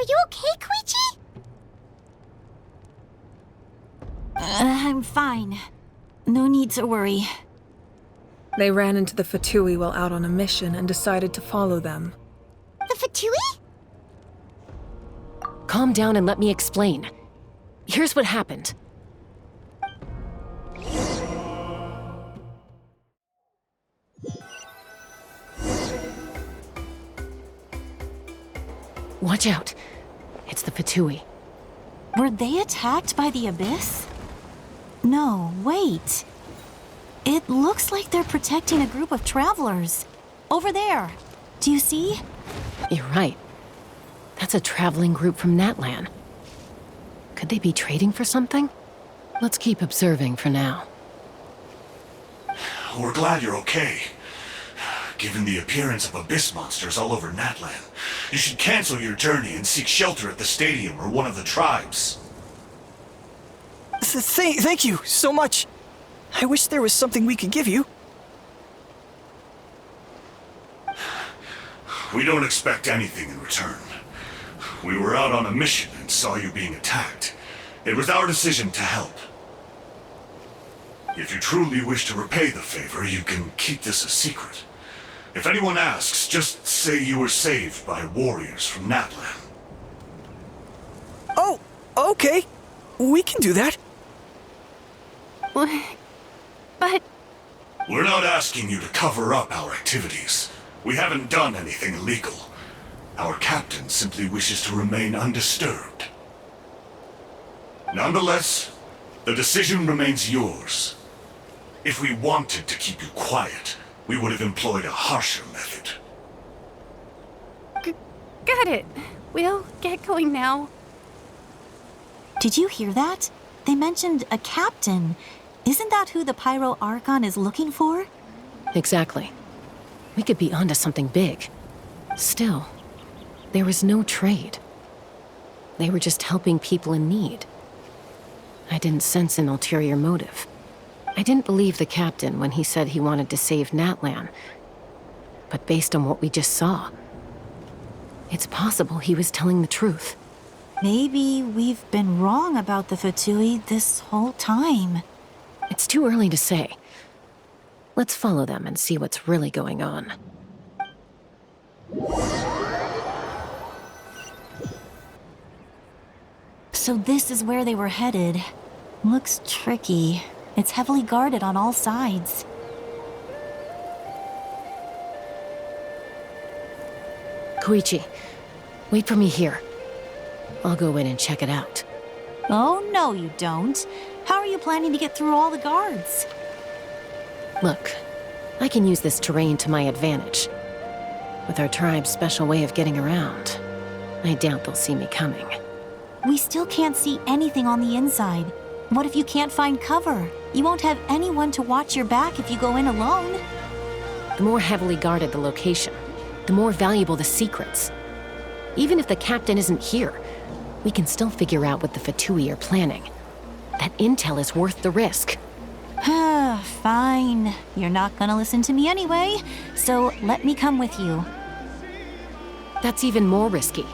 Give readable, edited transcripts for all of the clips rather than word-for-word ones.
you okay, Koichi? I'm fine. No need to worry. They ran into the Fatui while out on a mission and decided to follow them. The Fatui? Calm down and let me explain. Here's what happened. Watch out. It's the Fatui. Were they attacked by the Abyss? No, wait. It looks like they're protecting a group of travelers. Over there. Do you see? You're right. That's a traveling group from Natlan. Could they be trading for something? Let's keep observing for now. We're glad you're okay. Given the appearance of abyss monsters all over Natlan, you should cancel your journey and seek shelter at the stadium or one of the tribes. Thank you so much. I wish there was something we could give you. We don't expect anything in return. We were out on a mission and saw you being attacked. It was our decision to help. If you truly wish to repay the favor, you can keep this a secret. If anyone asks, just say you were saved by warriors from Natlan. Oh, okay. We can do that. But... We're not asking you to cover up our activities. We haven't done anything illegal. Our captain simply wishes to remain undisturbed. Nonetheless, the decision remains yours. If we wanted to keep you quiet, we would have employed a harsher method. Got it. We'll get going now. Did you hear that? They mentioned a captain. Isn't that who the Pyro Archon is looking for? Exactly. We could be onto something big. Still, there was no trade. They were just helping people in need. I didn't sense an ulterior motive. I didn't believe the captain when he said he wanted to save Natlan. But based on what we just saw, it's possible he was telling the truth. Maybe we've been wrong about the Fatui this whole time. It's too early to say. Let's follow them and see what's really going on. So this is where they were headed. Looks tricky. It's heavily guarded on all sides. Koichi, wait for me here. I'll go in and check it out. Oh, no you don't. How are you planning to get through all the guards? Look, I can use this terrain to my advantage. With our tribe's special way of getting around, I doubt they'll see me coming. We still can't see anything on the inside. What if you can't find cover? You won't have anyone to watch your back if you go in alone. The more heavily guarded the location, the more valuable the secrets. Even if the captain isn't here, we can still figure out what the Fatui are planning. That intel is worth the risk. Fine. You're not gonna listen to me anyway, so let me come with you. That's even more risky.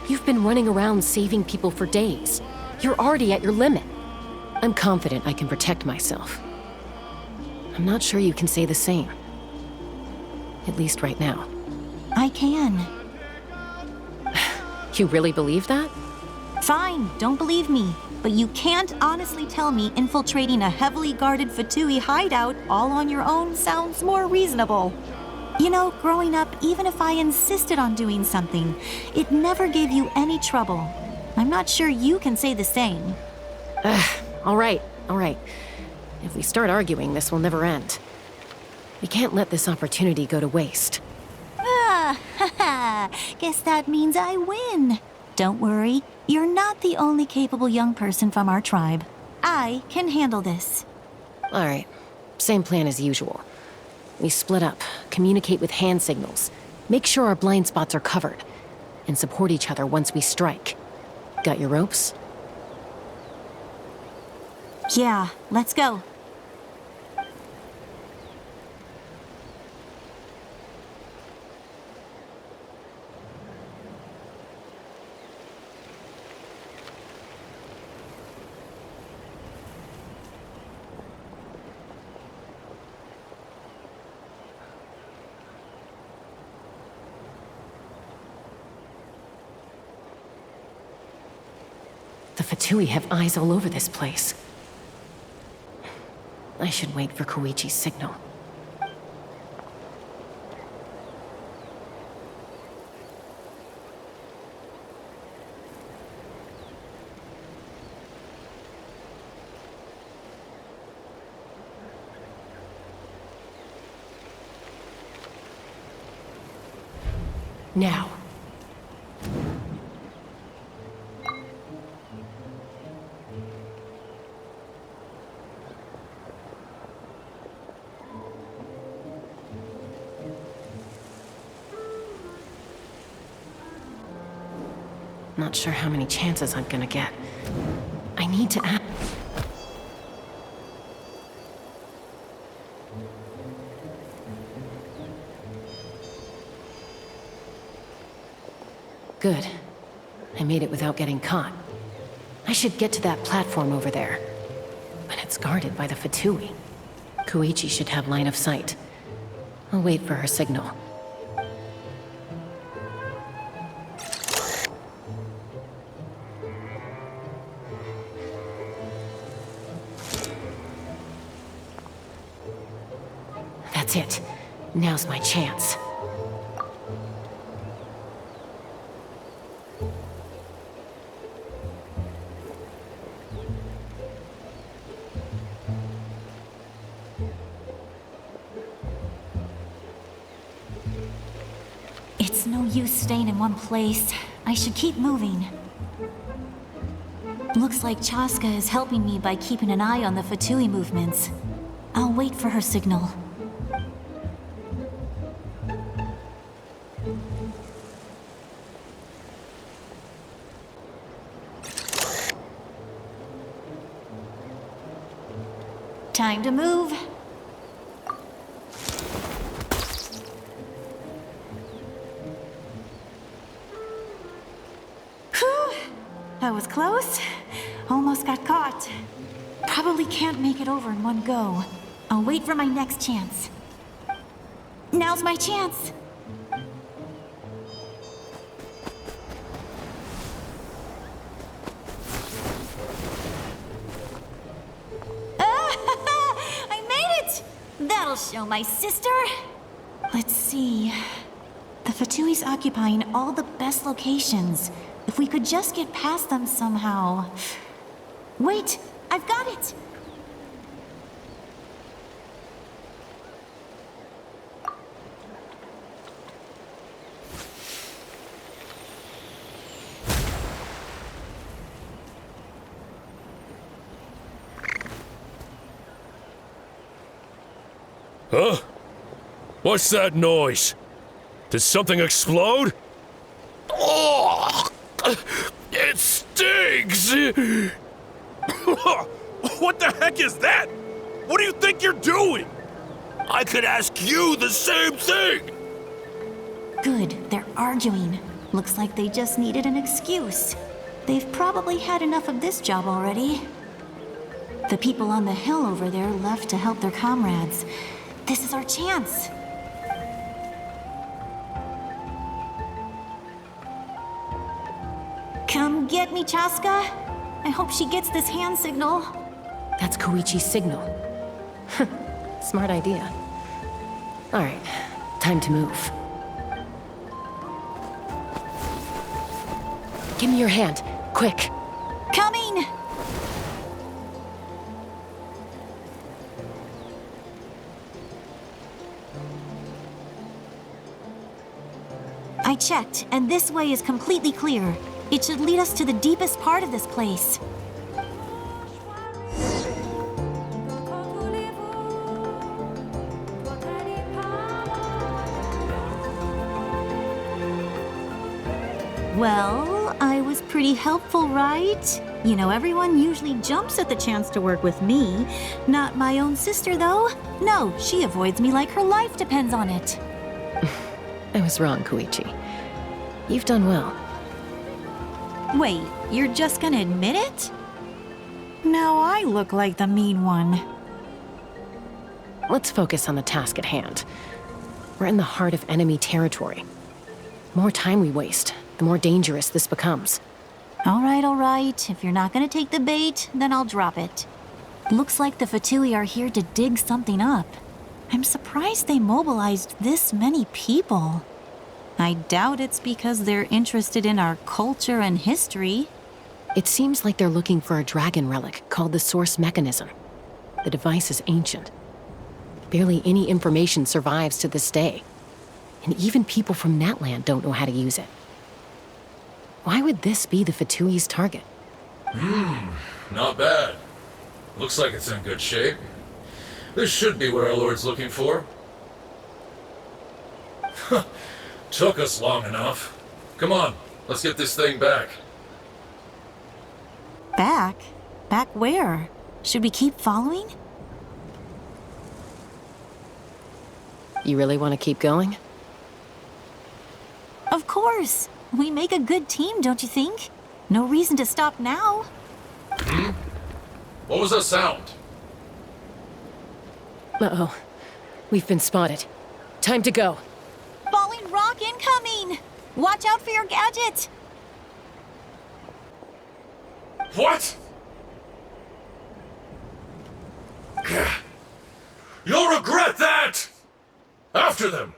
You've been running around saving people for days. You're already at your limit. I'm confident I can protect myself. I'm not sure you can say the same. At least right now. I can. You really believe that? Fine, don't believe me. But you can't honestly tell me infiltrating a heavily guarded Fatui hideout all on your own sounds more reasonable. You know, growing up, even if I insisted on doing something, it never gave you any trouble. I'm not sure you can say the same. All right. If we start arguing, this will never end. We can't let this opportunity go to waste. Guess that means I win. Don't worry, you're not the only capable young person from our tribe. I can handle this. All right, same plan as usual. We split up, communicate with hand signals, make sure our blind spots are covered, and support each other once we strike. Got your ropes? Yeah, let's go. The Fatui have eyes all over this place. I should wait for Koichi's signal. Now. Not sure how many chances I'm gonna get. I need to act. Good. I made it without getting caught. I should get to that platform over there. But it's guarded by the Fatui. Koichi should have line of sight. I'll wait for her signal. That's it. Now's my chance. It's no use staying in one place. I should keep moving. Looks like Chaska is helping me by keeping an eye on the Fatui movements. I'll wait for her signal. Time to move. Whew! That was close. Almost got caught. Probably can't make it over in one go. I'll wait for my next chance. Now's my chance. I made it! That'll show my sister. Let's see. The Fatui's occupying all the best locations. If we could just get past them somehow. Wait, I've got it! Huh? What's that noise? Did something explode? Oh! It stings! What the heck is that? What do you think you're doing? I could ask you the same thing! Good, they're arguing. Looks like they just needed an excuse. They've probably had enough of this job already. The people on the hill over there left to help their comrades. This is our chance. Come get me, Chaska. I hope she gets this hand signal. That's Koichi's signal. Smart idea. All right, time to move. Give me your hand, quick. Coming! I checked, and this way is completely clear. It should lead us to the deepest part of this place. Well, I was pretty helpful, right? You know, everyone usually jumps at the chance to work with me. Not my own sister, though. No, she avoids me like her life depends on it. I was wrong, Koichi. You've done well. Wait, you're just gonna admit it? Now I look like the mean one. Let's focus on the task at hand. We're in the heart of enemy territory. The more time we waste, the more dangerous this becomes. All right. If you're not gonna take the bait, then I'll drop it. Looks like the Fatui are here to dig something up. I'm surprised they mobilized this many people. I doubt it's because they're interested in our culture and history. It seems like they're looking for a dragon relic called the Source Mechanism. The device is ancient. Barely any information survives to this day. And even people from Natland don't know how to use it. Why would this be the Fatui's target? Not bad. Looks like it's in good shape. This should be what our Lord's looking for. Took us long enough. Come on, let's get this thing back. Back? Back where? Should we keep following? You really want to keep going? Of course. We make a good team, don't you think? No reason to stop now. What was that sound? Uh-oh. We've been spotted. Time to go. Falling rock incoming! Watch out for your gadget! What? You'll regret that! After them!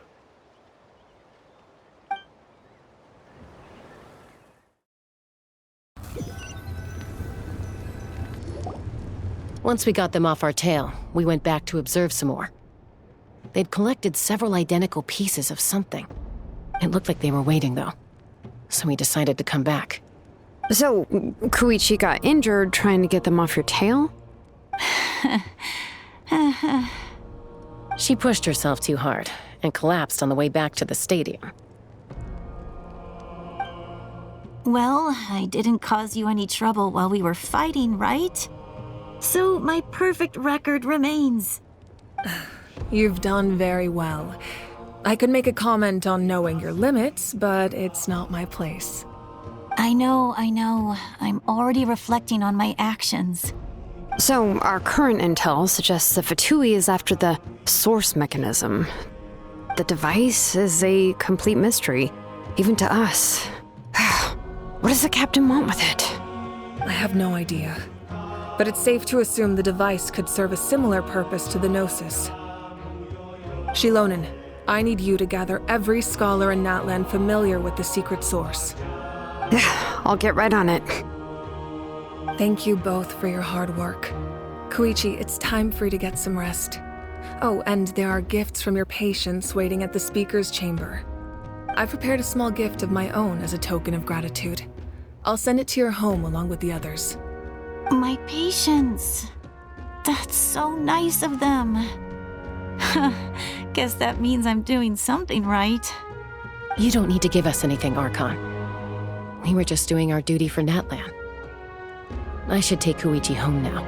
Once we got them off our tail, we went back to observe some more. They'd collected several identical pieces of something. It looked like they were waiting, though. So we decided to come back. So, Koichi got injured trying to get them off your tail? She pushed herself too hard and collapsed on the way back to the stadium. Well, I didn't cause you any trouble while we were fighting, right? So my perfect record remains. You've done very well. I could make a comment on knowing your limits, but it's not my place. I know. I'm already reflecting on my actions. So, our current intel suggests the Fatui is after the source mechanism. The device is a complete mystery, even to us. What does the captain want with it? I have no idea. But it's safe to assume the device could serve a similar purpose to the Gnosis. Shilonen, I need you to gather every scholar in Natland familiar with the secret source. I'll get right on it. Thank you both for your hard work. Koichi, it's time for you to get some rest. Oh, and there are gifts from your patients waiting at the speaker's chamber. I've prepared a small gift of my own as a token of gratitude. I'll send it to your home along with the others. My patience. That's so nice of them. Guess that means I'm doing something right. You don't need to give us anything, Archon. We were just doing our duty for Natlan. I should take Koichi home now.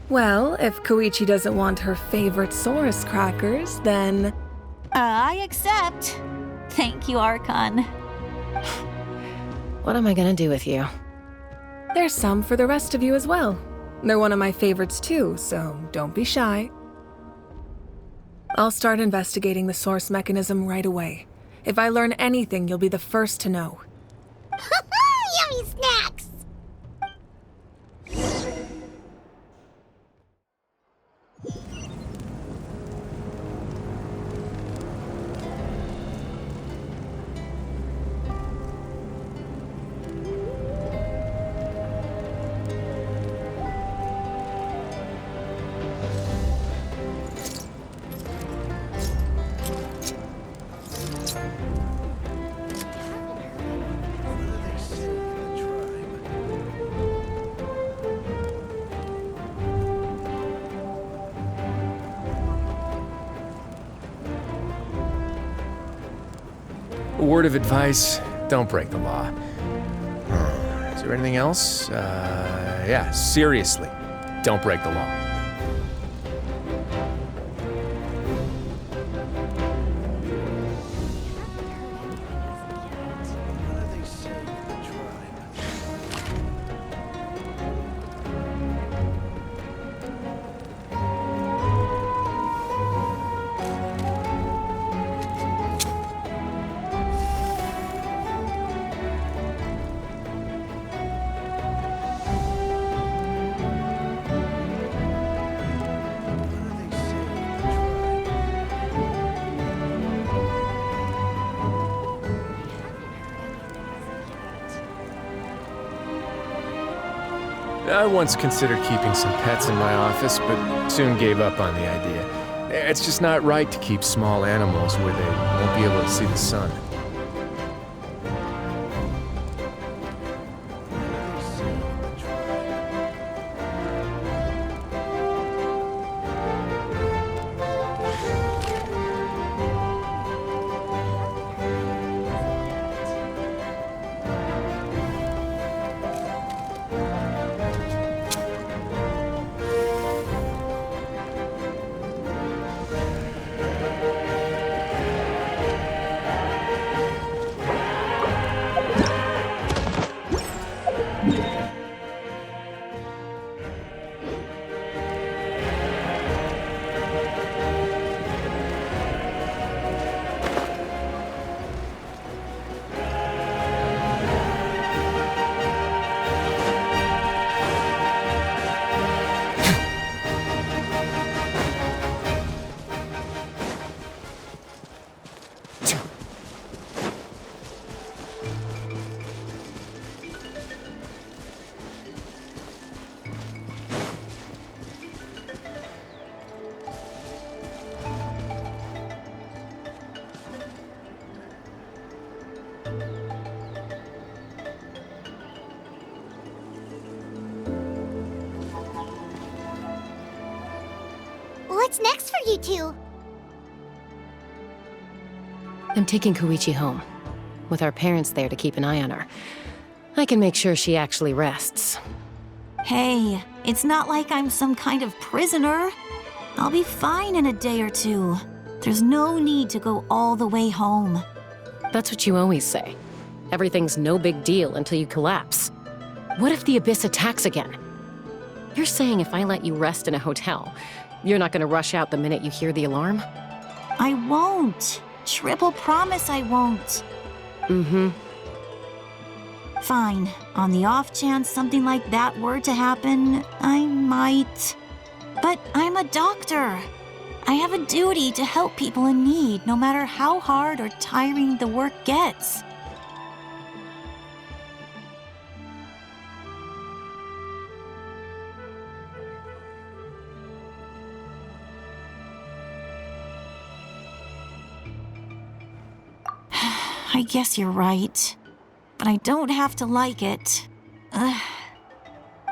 Well, if Koichi doesn't want her favorite Saurus crackers, then... I accept. Thank you, Archon. What am I gonna do with you? There's some for the rest of you as well. They're one of my favorites too, so don't be shy. I'll start investigating the source mechanism right away. If I learn anything, you'll be the first to know. Yummy snacks! A word of advice, don't break the law. Is there anything else? Yeah, seriously, don't break the law. I once considered keeping some pets in my office, but soon gave up on the idea. It's just not right to keep small animals where they won't be able to see the sun. What's next for you two? I'm taking Koichi home, with our parents there to keep an eye on her. I can make sure she actually rests. Hey, it's not like I'm some kind of prisoner. I'll be fine in a day or two. There's no need to go all the way home. That's what you always say. Everything's no big deal until you collapse. What if the Abyss attacks again? You're saying if I let you rest in a hotel, you're not gonna rush out the minute you hear the alarm? I won't. Triple promise I won't. Mm-hmm. Fine. On the off chance something like that were to happen, I might. But I'm a doctor. I have a duty to help people in need, no matter how hard or tiring the work gets. I guess you're right. But I don't have to like it. This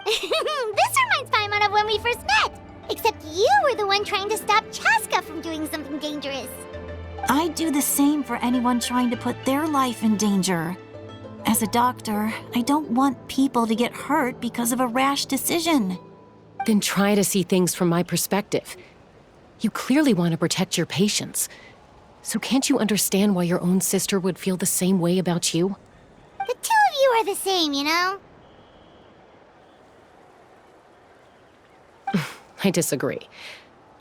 reminds Paimon of when we first met! Except you were the one trying to stop Chaska from doing something dangerous. I'd do the same for anyone trying to put their life in danger. As a doctor, I don't want people to get hurt because of a rash decision. Then try to see things from my perspective. You clearly want to protect your patients. So can't you understand why your own sister would feel the same way about you? The two of you are the same, you know? I disagree.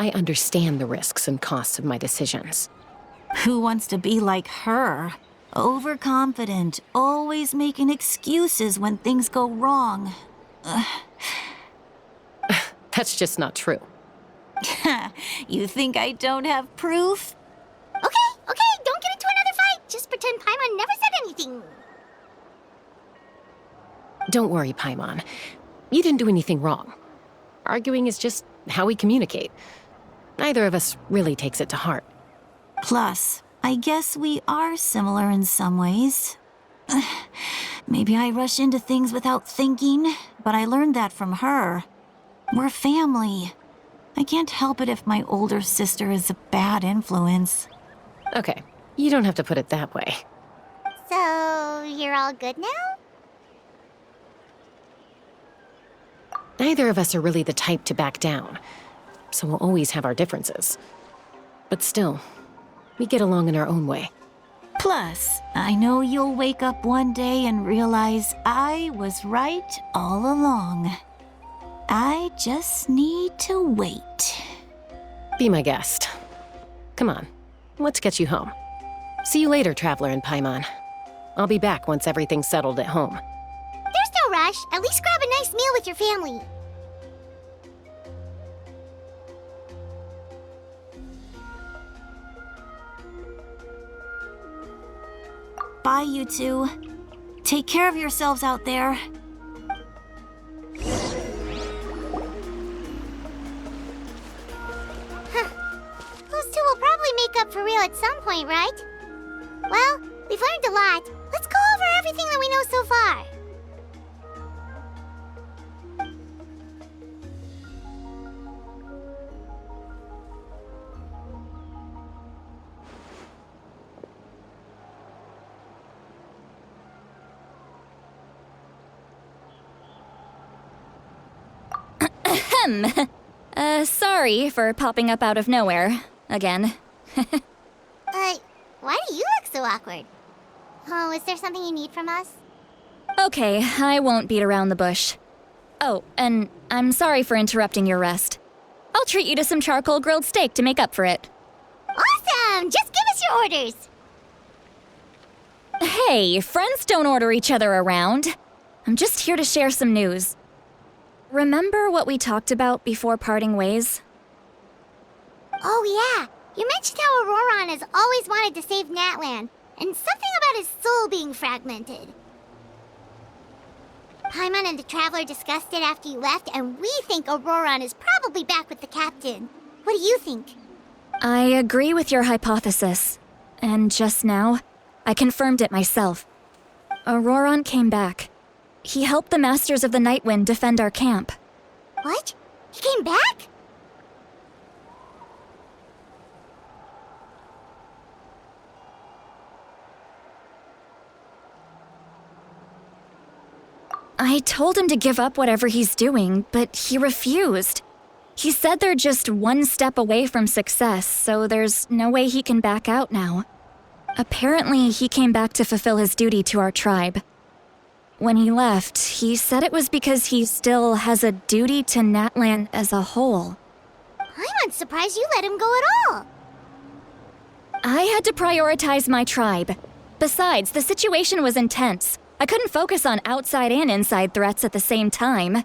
I understand the risks and costs of my decisions. Who wants to be like her? Overconfident, always making excuses when things go wrong. That's just not true. You think I don't have proof? Okay, don't get into another fight. Just pretend Paimon never said anything. Don't worry, Paimon. You didn't do anything wrong. Arguing is just how we communicate. Neither of us really takes it to heart. Plus, I guess we are similar in some ways. Maybe I rush into things without thinking, but I learned that from her. We're family. I can't help it if my older sister is a bad influence. Okay, you don't have to put it that way. So, you're all good now? Neither of us are really the type to back down, so we'll always have our differences. But still, we get along in our own way. Plus, I know you'll wake up one day and realize I was right all along. I just need to wait. Be my guest. Come on, let's get you home. See you later, Traveler and Paimon. I'll be back once everything's settled at home. There's no rush. At least grab a nice meal with your family. Bye, you two. Take care of yourselves out there. point, right? Well, we've learned a lot. Let's go over everything that we know so far. Sorry for popping up out of nowhere. Again. Why do you look so awkward? Oh, is there something you need from us? Okay, I won't beat around the bush. Oh, and I'm sorry for interrupting your rest. I'll treat you to some charcoal grilled steak to make up for it. Awesome! Just give us your orders! Hey, friends don't order each other around. I'm just here to share some news. Remember what we talked about before parting ways? Oh yeah, you mentioned how Auroron has always wanted to save Natlan, and something about his soul being fragmented. Paimon and the Traveler discussed it after you left, and we think Auroron is probably back with the captain. What do you think? I agree with your hypothesis. And just now, I confirmed it myself. Auroron came back. He helped the Masters of the Nightwind defend our camp. What? He came back? I told him to give up whatever he's doing, but he refused. He said they're just one step away from success, so there's no way he can back out now. Apparently, he came back to fulfill his duty to our tribe. When he left, he said it was because he still has a duty to Natlan as a whole. I'm surprised you let him go at all. I had to prioritize my tribe. Besides, the situation was intense. I couldn't focus on outside and inside threats at the same time.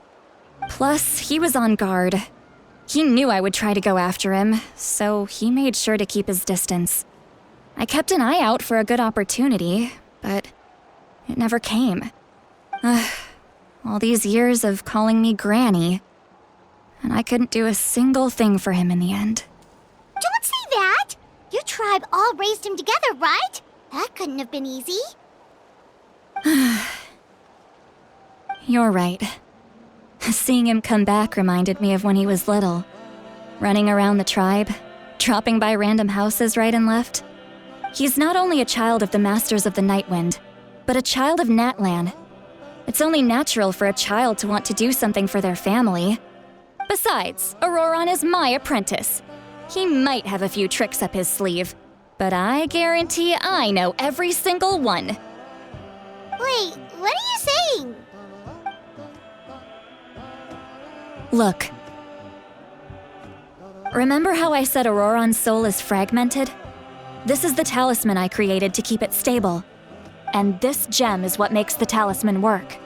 Plus, he was on guard. He knew I would try to go after him, so he made sure to keep his distance. I kept an eye out for a good opportunity, but it never came. All these years of calling me Granny, and I couldn't do a single thing for him in the end. Don't say that! Your tribe all raised him together, right? That couldn't have been easy. You're right. Seeing him come back reminded me of when he was little. Running around the tribe, dropping by random houses right and left. He's not only a child of the Masters of the Nightwind, but a child of Natlan. It's only natural for a child to want to do something for their family. Besides, Auroron is my apprentice. He might have a few tricks up his sleeve, but I guarantee I know every single one. Wait, what are you saying? Look. Remember how I said Auroron's soul is fragmented? This is the talisman I created to keep it stable. And this gem is what makes the talisman work.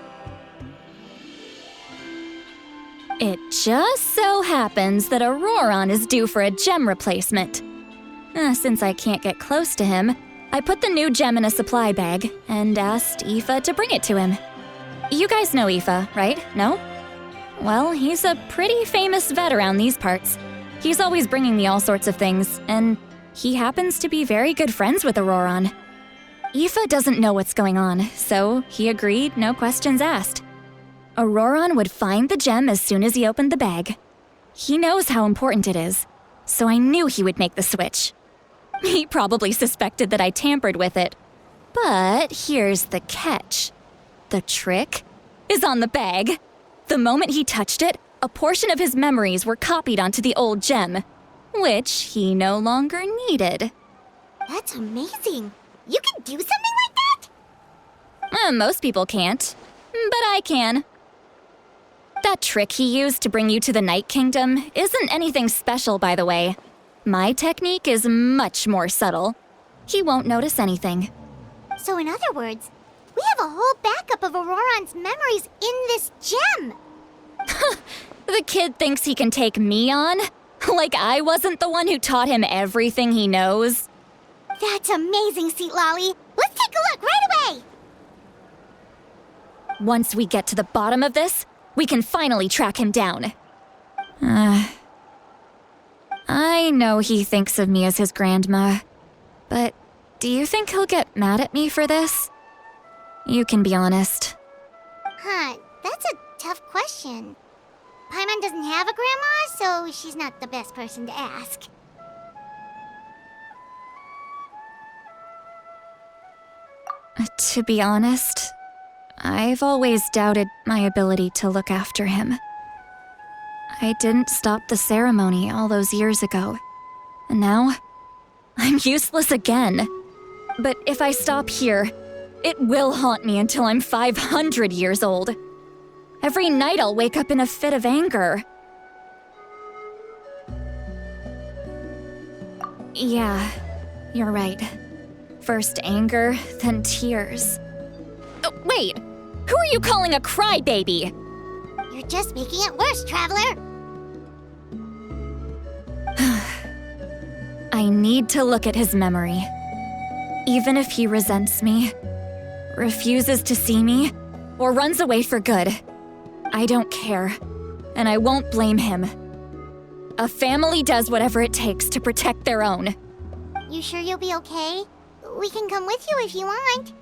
It just so happens that Auroron is due for a gem replacement. Since I can't get close to him, I put the new gem in a supply bag and asked Aoife to bring it to him. You guys know Aoife, right? No? Well, he's a pretty famous vet around these parts. He's always bringing me all sorts of things, and he happens to be very good friends with Auroron. Aoife doesn't know what's going on, so he agreed, no questions asked. Auroron would find the gem as soon as he opened the bag. He knows how important it is, so I knew he would make the switch. He probably suspected that I tampered with it. But here's the catch. The trick is on the bag. The moment he touched it, a portion of his memories were copied onto the old gem, which he no longer needed. That's amazing. You can do something like that? Most people can't, but I can. That trick he used to bring you to the Night Kingdom isn't anything special, by the way. My technique is much more subtle. He won't notice anything. So in other words, we have a whole backup of Auroron's memories in this gem. The kid thinks he can take me on? Like I wasn't the one who taught him everything he knows? That's amazing, Seat Lolly. Let's take a look right away. Once we get to the bottom of this, we can finally track him down. I know he thinks of me as his grandma, But do you think he'll get mad at me for this? You can be honest. Huh, that's a tough question. Paimon doesn't have a grandma, so she's not the best person to ask. To be honest, I've always doubted my ability to look after him. I didn't stop the ceremony all those years ago, and now I'm useless again. But if I stop here, it will haunt me until I'm 500 years old. Every night I'll wake up in a fit of anger. Yeah, you're right. First anger, then tears. Oh, wait! Who are you calling a crybaby? You're just making it worse, Traveler! I need to look at his memory. Even if he resents me, refuses to see me, or runs away for good, I don't care, and I won't blame him. A family does whatever it takes to protect their own. You sure you'll be okay? We can come with you if you want.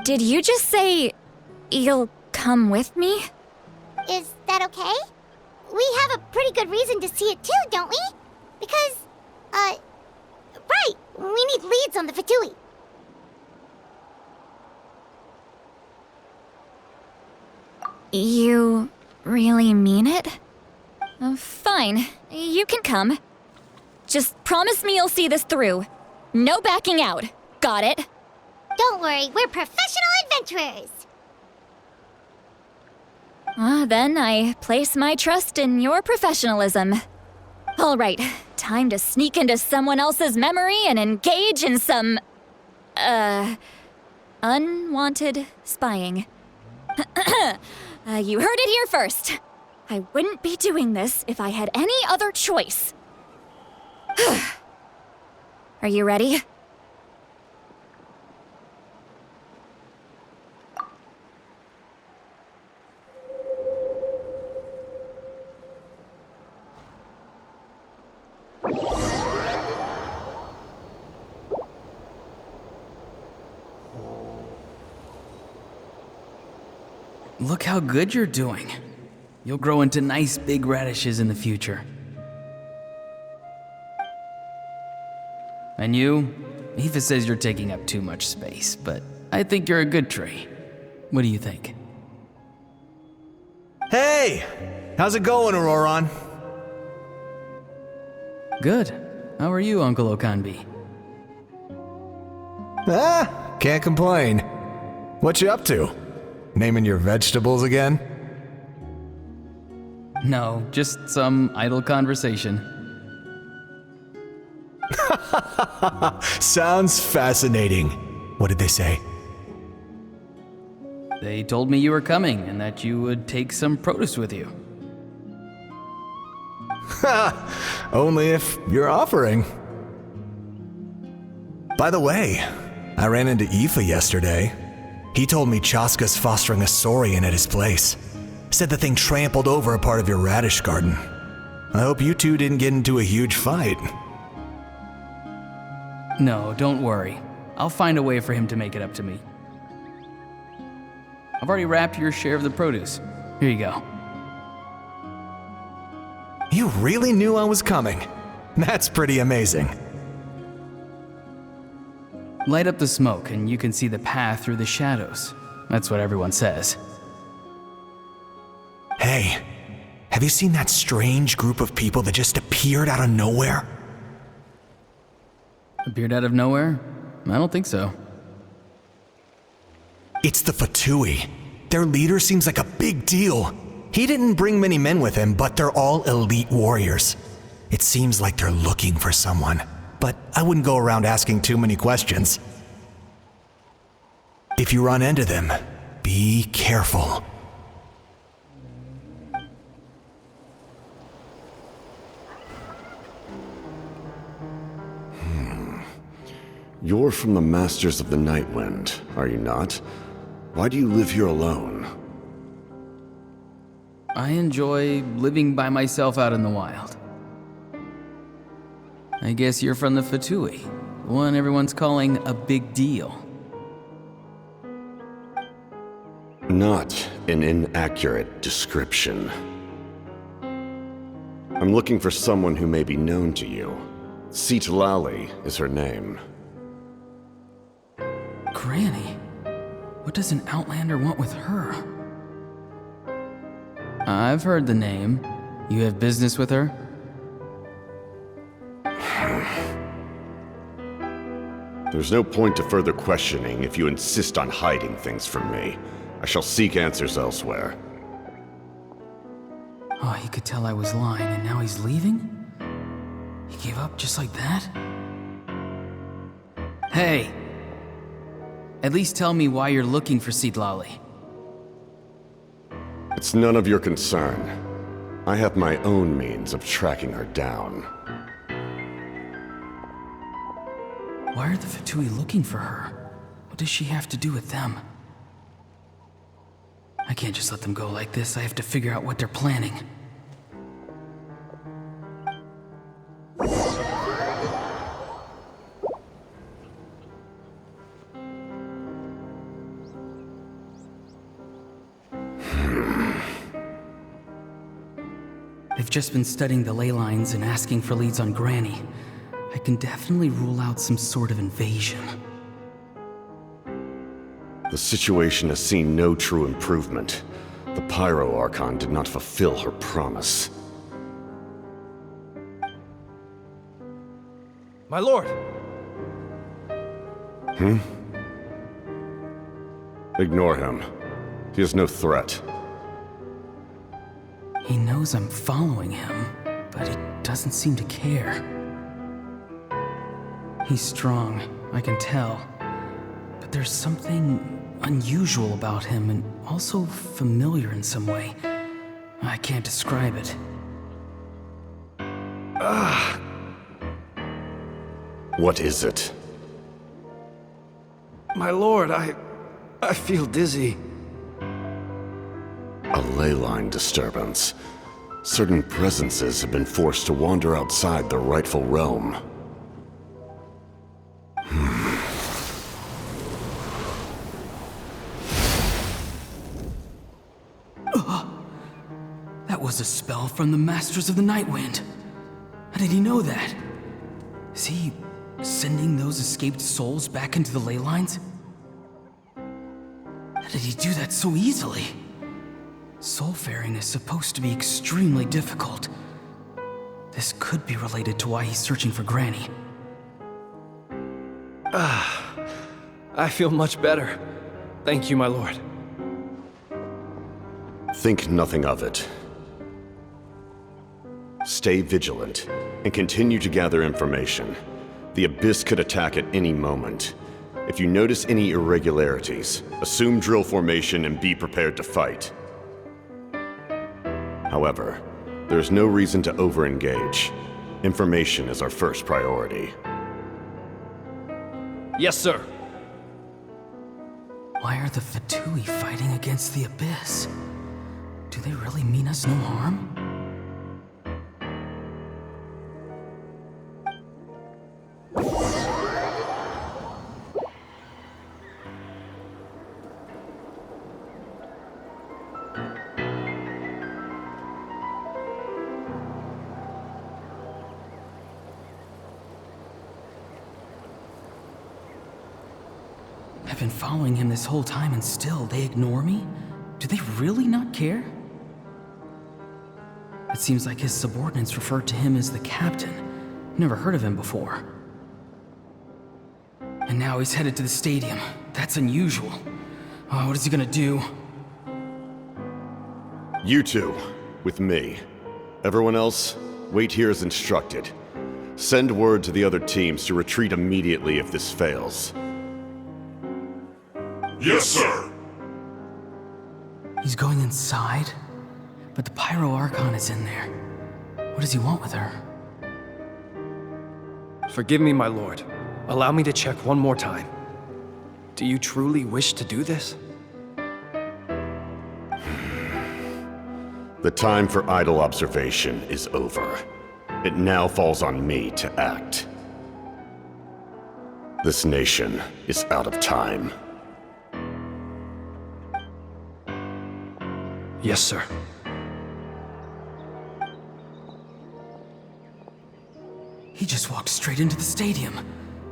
Did you just say you'll come with me? Is that okay? We have a pretty good reason to see it too, don't we? Because, right, we need leads on the Fatui. You really mean it? Oh, fine, you can come. Just promise me you'll see this through. No backing out. Got it? Don't worry, we're professional adventurers. Then I place my trust in your professionalism. All right, time to sneak into someone else's memory and engage in some, unwanted spying. You heard it here first. I wouldn't be doing this if I had any other choice. Are you ready? Look how good you're doing. You'll grow into nice big radishes in the future. And you? Aoife says you're taking up too much space, but I think you're a good tree. What do you think? Hey! How's it going, Auroron? Good. How are you, Uncle Okanbi? Can't complain. What you up to? Naming your vegetables again? No, just some idle conversation. Sounds fascinating. What did they say? They told me you were coming and that you would take some produce with you. Only if you're offering. By the way, I ran into Aoife yesterday. He told me Chaska's fostering a saurian at his place. Said the thing trampled over a part of your radish garden. I hope you two didn't get into a huge fight. No, don't worry. I'll find a way for him to make it up to me. I've already wrapped your share of the produce. Here you go. You really knew I was coming. That's pretty amazing. Light up the smoke and you can see the path through the shadows. That's what everyone says. Hey, have you seen that strange group of people that just appeared out of nowhere? Appeared out of nowhere? I don't think so. It's the Fatui. Their leader seems like a big deal. He didn't bring many men with him, but they're all elite warriors. It seems like they're looking for someone, but I wouldn't go around asking too many questions. If you run into them, be careful. You're from the Masters of the Night Wind, are you not? Why do you live here alone? I enjoy living by myself out in the wild. I guess you're from the Fatui. The one everyone's calling a big deal. Not an inaccurate description. I'm looking for someone who may be known to you. Citlali is her name. Granny? What does an Outlander want with her? I've heard the name. You have business with her? There's no point to further questioning if you insist on hiding things from me. I shall seek answers elsewhere. Oh, he could tell I was lying, and now he's leaving? He gave up just like that? Hey! At least tell me why you're looking for Citlali. It's none of your concern. I have my own means of tracking her down. Why are the Fatui looking for her? What does she have to do with them? I can't just let them go like this. I have to figure out what they're planning. They've just been studying the ley lines and asking for leads on Granny. I can definitely rule out some sort of invasion. The situation has seen no true improvement. The Pyro Archon did not fulfill her promise. My lord! Ignore him. He is no threat. He knows I'm following him, but he doesn't seem to care. He's strong, I can tell. But there's something unusual about him and also familiar in some way. I can't describe it. What is it? My lord, I feel dizzy. A ley line disturbance. Certain presences have been forced to wander outside their rightful realm. That was a spell from the Masters of the Nightwind. How did he know that? Is he sending those escaped souls back into the ley lines? How did he do that so easily? Soulfaring is supposed to be extremely difficult. This could be related to why he's searching for Granny. I feel much better. Thank you, my lord. Think nothing of it. Stay vigilant, and continue to gather information. The Abyss could attack at any moment. If you notice any irregularities, assume drill formation and be prepared to fight. However, there's no reason to over-engage. Information is our first priority. Yes, sir. Why are the Fatui fighting against the Abyss? Do they really mean us no harm? I've been following him this whole time and still they ignore me? Do they really not care? It seems like his subordinates referred to him as the captain. Never heard of him before. And now he's headed to the stadium. That's unusual. Oh, what is he gonna do? You two, with me. Everyone else, wait here as instructed. Send word to the other teams to retreat immediately if this fails. Yes, sir! He's going inside? But the Pyro Archon is in there. What does he want with her? Forgive me, my lord. Allow me to check one more time. Do you truly wish to do this? The time for idle observation is over. It now falls on me to act. This nation is out of time. Yes, sir. He just walked straight into the stadium.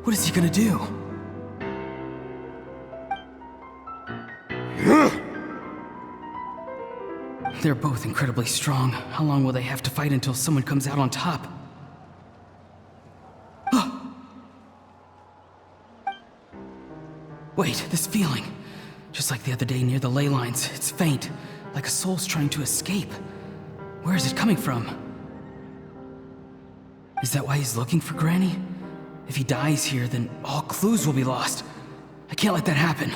What is he gonna do? They're both incredibly strong. How long will they have to fight until someone comes out on top? Wait, this feeling. Just like the other day near the ley lines, it's faint, like a soul's trying to escape. Where is it coming from? Is that why he's looking for Granny? If he dies here, then all clues will be lost. I can't let that happen.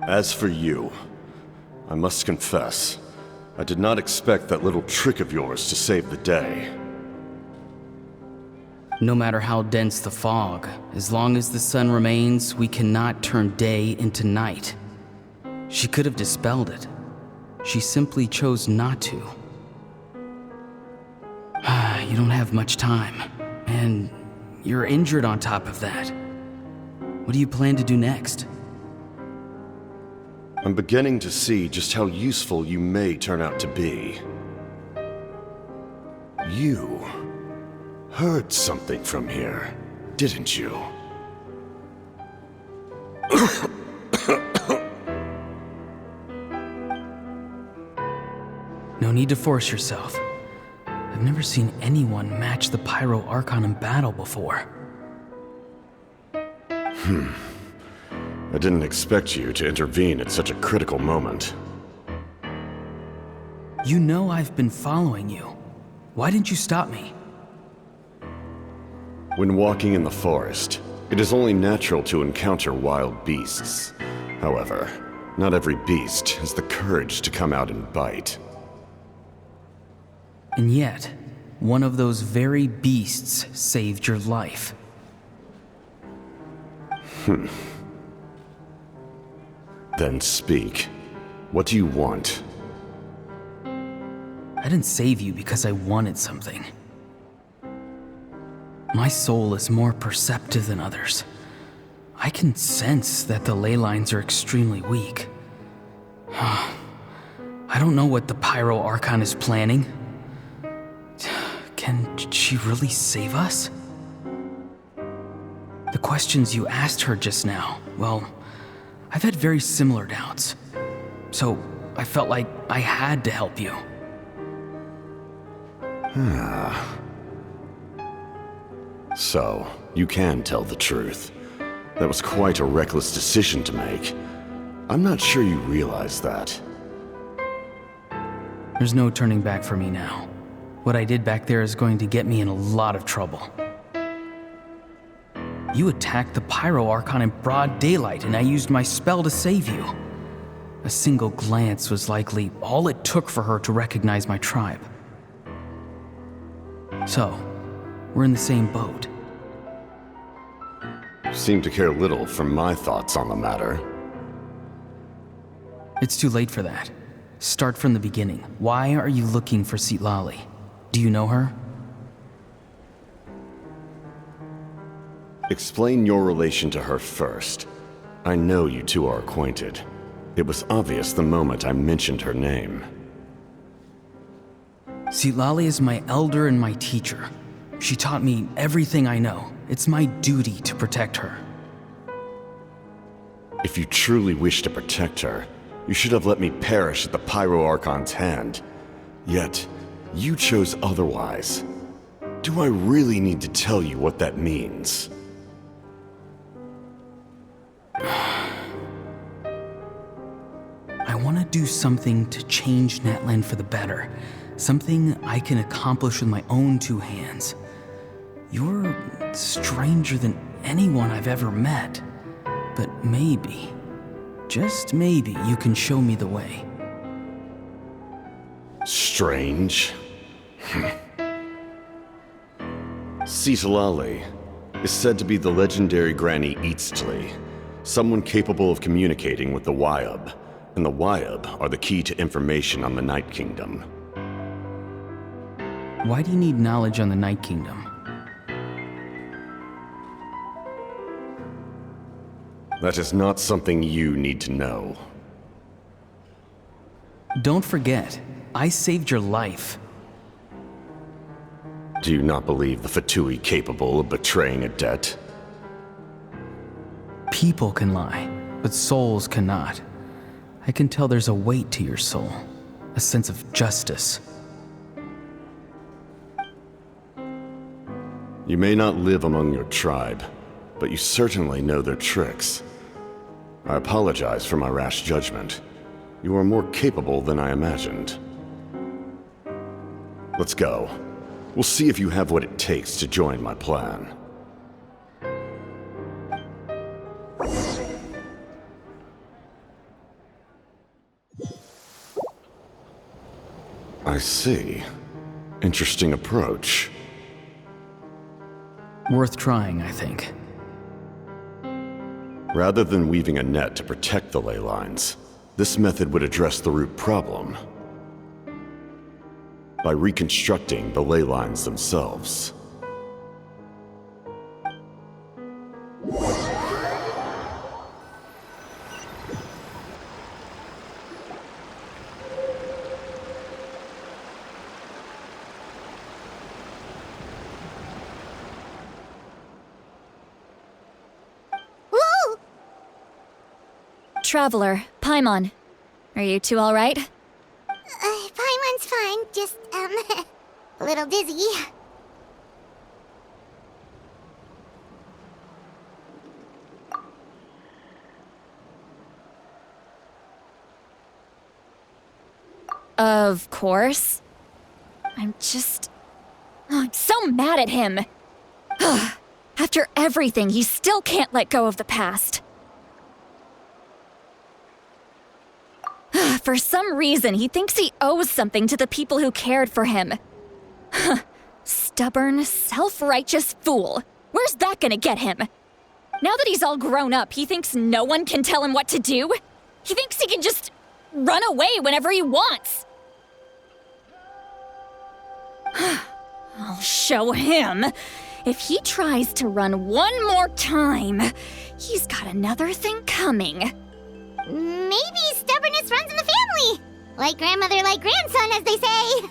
As for you, I must confess, I did not expect that little trick of yours to save the day. No matter how dense the fog, as long as the sun remains, we cannot turn day into night. She could have dispelled it. She simply chose not to. You don't have much time, and you're injured on top of that. What do you plan to do next? I'm beginning to see just how useful you may turn out to be. You heard something from here, didn't you? No need to force yourself. I've never seen anyone match the Pyro Archon in battle before. I didn't expect you to intervene at such a critical moment. You know I've been following you. Why didn't you stop me? When walking in the forest, it is only natural to encounter wild beasts. However, not every beast has the courage to come out and bite. And yet, one of those very beasts saved your life. Then speak. What do you want? I didn't save you because I wanted something. My soul is more perceptive than others. I can sense that the ley lines are extremely weak. I don't know what the Pyro Archon is planning. Can she really save us? The questions you asked her just now, well, I've had very similar doubts. So I felt like I had to help you. So, you can tell the truth. That was quite a reckless decision to make. I'm not sure you realize that. There's no turning back for me now. What I did back there is going to get me in a lot of trouble. You attacked the Pyro Archon in broad daylight, and I used my spell to save you. A single glance was likely all it took for her to recognize my tribe. So, we're in the same boat. Seem to care little for my thoughts on the matter. It's too late for that. Start from the beginning. Why are you looking for Citlali? Do you know her? Explain your relation to her first. I know you two are acquainted. It was obvious the moment I mentioned her name. Citlali is my elder and my teacher. She taught me everything I know. It's my duty to protect her. If you truly wish to protect her, you should have let me perish at the Pyro Archon's hand. Yet, you chose otherwise. Do I really need to tell you what that means? I want to do something to change Natlan for the better. Something I can accomplish with my own two hands. You're stranger than anyone I've ever met. But maybe, just maybe, you can show me the way. Strange? Citlali is said to be the legendary Granny Eastli, Someone capable of communicating with the Wyub, and the Wyub are the key to information on the Night Kingdom. Why do you need knowledge on the Night Kingdom? That is not something you need to know. Don't forget, I saved your life. Do you not believe the Fatui capable of betraying a debt? People can lie, but souls cannot. I can tell there's a weight to your soul, a sense of justice. You may not live among your tribe, but you certainly know their tricks. I apologize for my rash judgment. You are more capable than I imagined. Let's go. We'll see if you have what it takes to join my plan. I see. Interesting approach. Worth trying, I think. Rather than weaving a net to protect the ley lines, this method would address the root problem by reconstructing the ley lines themselves. Traveler, Paimon. Are you two all right? Paimon's fine, just, a little dizzy. Of course. I'm so mad at him. After everything, he still can't let go of the past. For some reason, he thinks he owes something to the people who cared for him. Stubborn, self-righteous fool. Where's that gonna get him? Now that he's all grown up, he thinks no one can tell him what to do? He thinks he can just run away whenever he wants. I'll show him. If he tries to run one more time, he's got another thing coming. Maybe stubbornness runs in the family! Like grandmother, like grandson, as they say!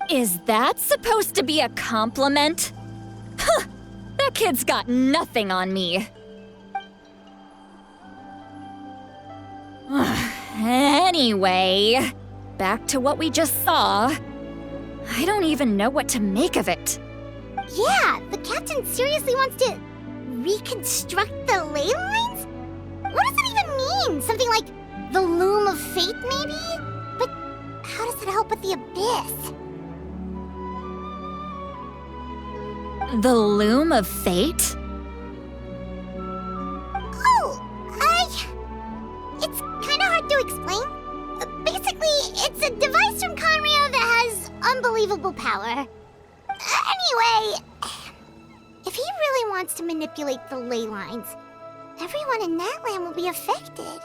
Is that supposed to be a compliment? Huh! That kid's got nothing on me. Anyway, back to what we just saw. I don't even know what to make of it. Yeah, the captain seriously wants to reconstruct the ley lines? What does that even mean? Something like the loom of fate, maybe? But how does that help with the abyss? The loom of fate? Oh, it's kind of hard to explain. Basically, it's a device from Conrio that has unbelievable power. Anyway, if he really wants to manipulate the ley lines, everyone in Natlan will be affected.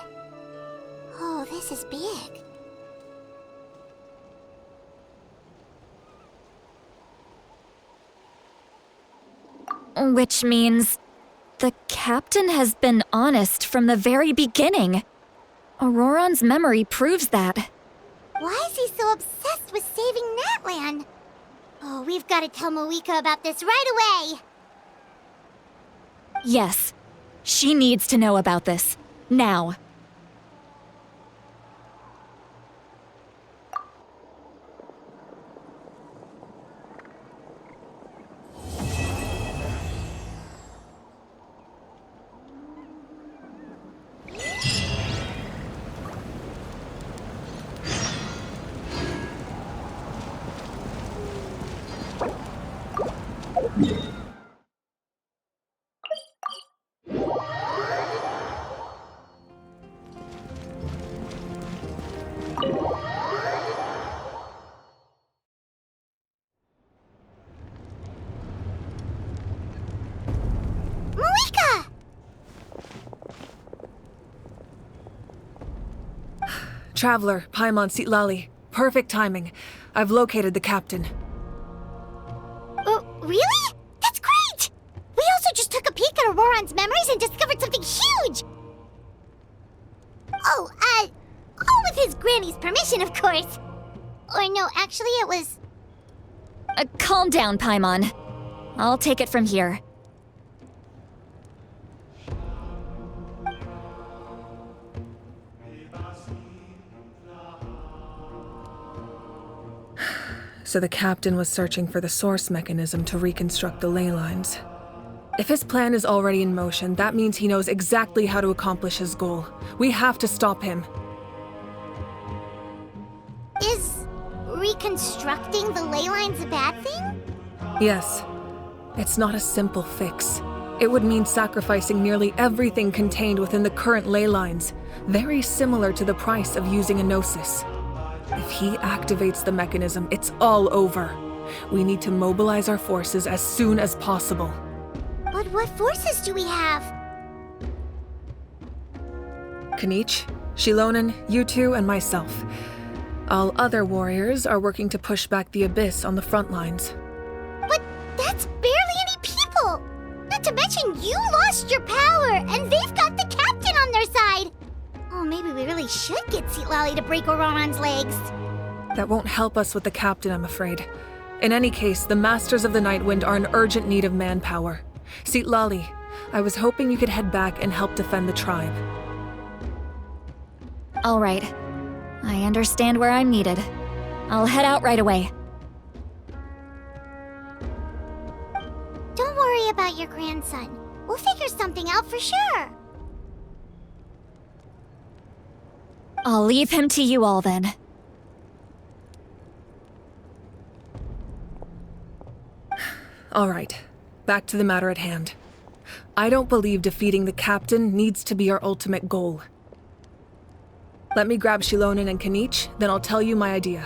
Oh, this is big. Which means the captain has been honest from the very beginning. Auroron's memory proves that. Why is he so obsessed with saving Natlan? Oh, we've got to tell Moeka about this right away. Yes, she needs to know about this. Now. Moeka! Traveler, Paimon Sitlali. Perfect timing. I've located the captain. Really? That's great! We also just took a peek at Auroron's memories and discovered something huge! All with his granny's permission, of course. Or no, actually it was... Calm down, Paimon. I'll take it from here. So the captain was searching for the source mechanism to reconstruct the ley lines. If his plan is already in motion, that means he knows exactly how to accomplish his goal. We have to stop him. Is reconstructing the ley lines a bad thing? Yes. It's not a simple fix. It would mean sacrificing nearly everything contained within the current ley lines, very similar to the price of using a gnosis. If he activates the mechanism, it's all over. We need to mobilize our forces as soon as possible. But what forces do we have? Kanich, Shilonen, you two, and myself. All other warriors are working to push back the Abyss on the front lines. But that's barely any people! Not to mention you lost your power, and they've got the captain on their side! Oh, maybe we really should get Sitlali to break Auroron's legs. That won't help us with the captain, I'm afraid. In any case, the Masters of the Nightwind are in urgent need of manpower. Sitlali, I was hoping you could head back and help defend the tribe. All right. I understand where I'm needed. I'll head out right away. Don't worry about your grandson. We'll figure something out for sure. I'll leave him to you all then. All right, back to the matter at hand. I don't believe defeating the captain needs to be our ultimate goal. Let me grab Shilonen and Kanich, then I'll tell you my idea.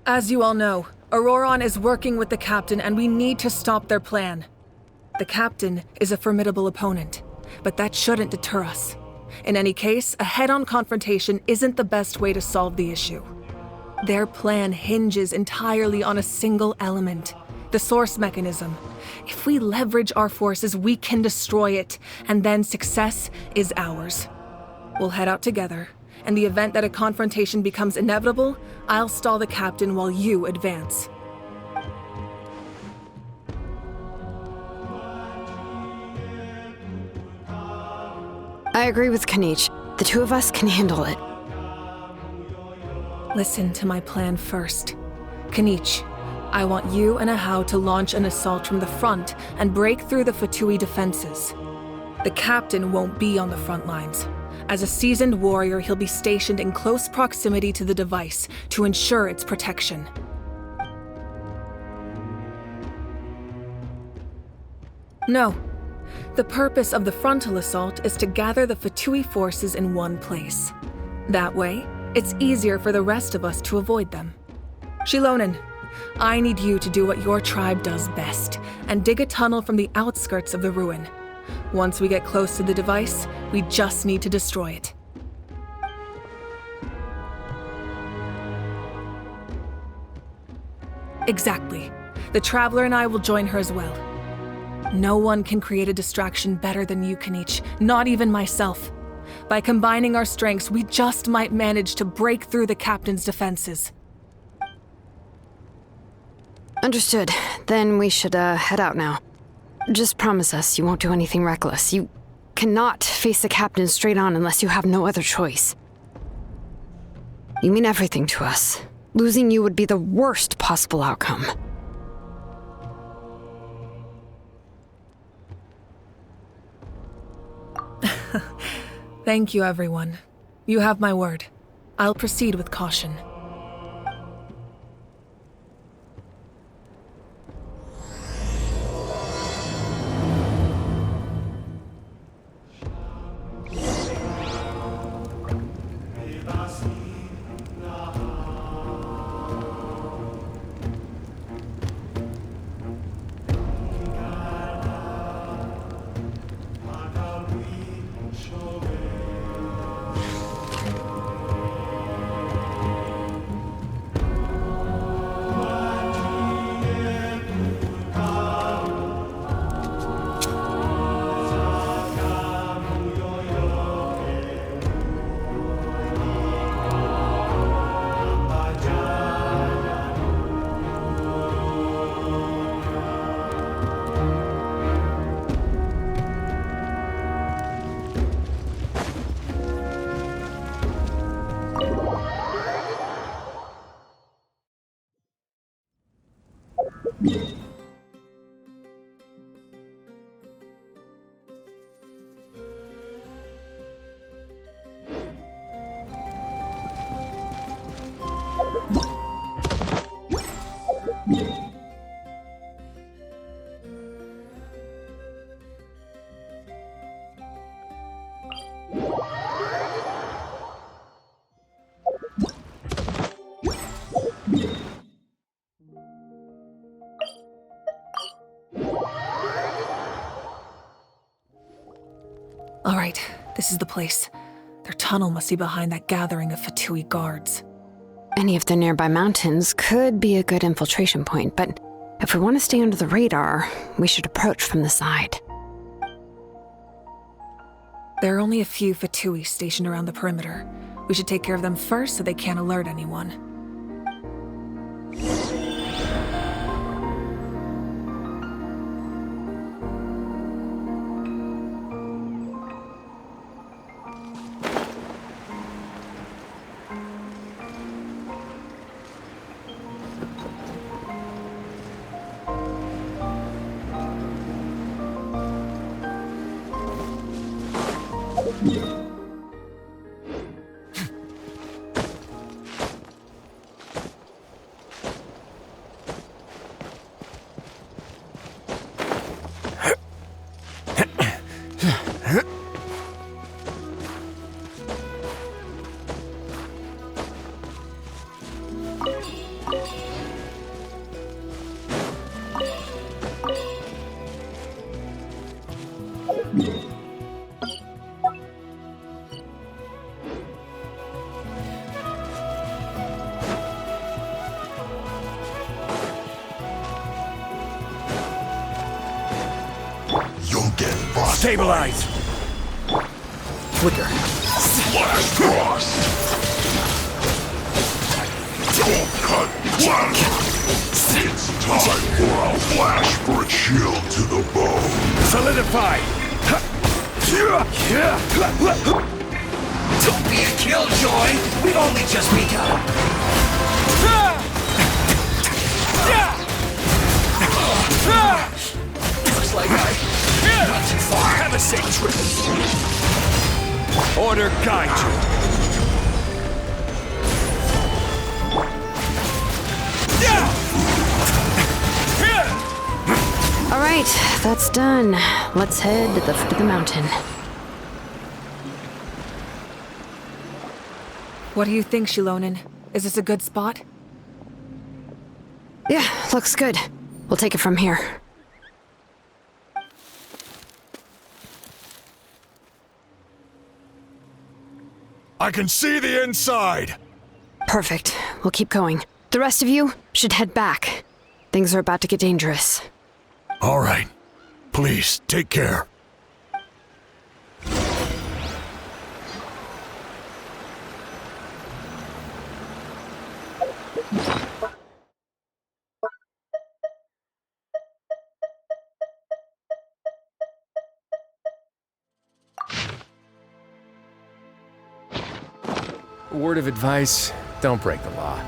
As you all know, Auroron is working with the captain and we need to stop their plan. The captain is a formidable opponent, but that shouldn't deter us. In any case, a head-on confrontation isn't the best way to solve the issue. Their plan hinges entirely on a single element, the source mechanism. If we leverage our forces, we can destroy it, and then success is ours. We'll head out together. In the event that a confrontation becomes inevitable, I'll stall the captain while you advance. I agree with Kanich. The two of us can handle it. Listen to my plan first. Kanich, I want you and Ahau to launch an assault from the front and break through the Fatui defenses. The captain won't be on the front lines. As a seasoned warrior, he'll be stationed in close proximity to the device to ensure its protection. No. The purpose of the frontal assault is to gather the Fatui forces in one place. That way, it's easier for the rest of us to avoid them. Shilonen, I need you to do what your tribe does best, and dig a tunnel from the outskirts of the ruin. Once we get close to the device, we just need to destroy it. Exactly. The Traveler and I will join her as well. No one can create a distraction better than you, Kanich, not even myself. By combining our strengths, we just might manage to break through the captain's defenses. Understood. Then we should head out now. Just promise us you won't do anything reckless. You cannot face the captain straight on unless you have no other choice. You mean everything to us. Losing you would be the worst possible outcome. Thank you, everyone. You have my word. I'll proceed with caution. All right, this is the place. Their tunnel must be behind that gathering of Fatui guards. Any of the nearby mountains could be a good infiltration point, but if we want to stay under the radar, we should approach from the side. There are only a few Fatui stationed around the perimeter. We should take care of them first so they can't alert anyone. Stabilize! Flicker. Flash thrust! Don't cut flash! It's time for a flash for a chill to the bone. Solidify! Don't be a killjoy! We've only just begun! Looks like not too far. Have a safe trip. Order guide you. All right, that's done. Let's head to the foot of the mountain. What do you think, Shilonen? Is this a good spot? Yeah, looks good. We'll take it from here. I can see the inside! Perfect. We'll keep going. The rest of you should head back. Things are about to get dangerous. All right. Please, take care. Word of advice, don't break the law.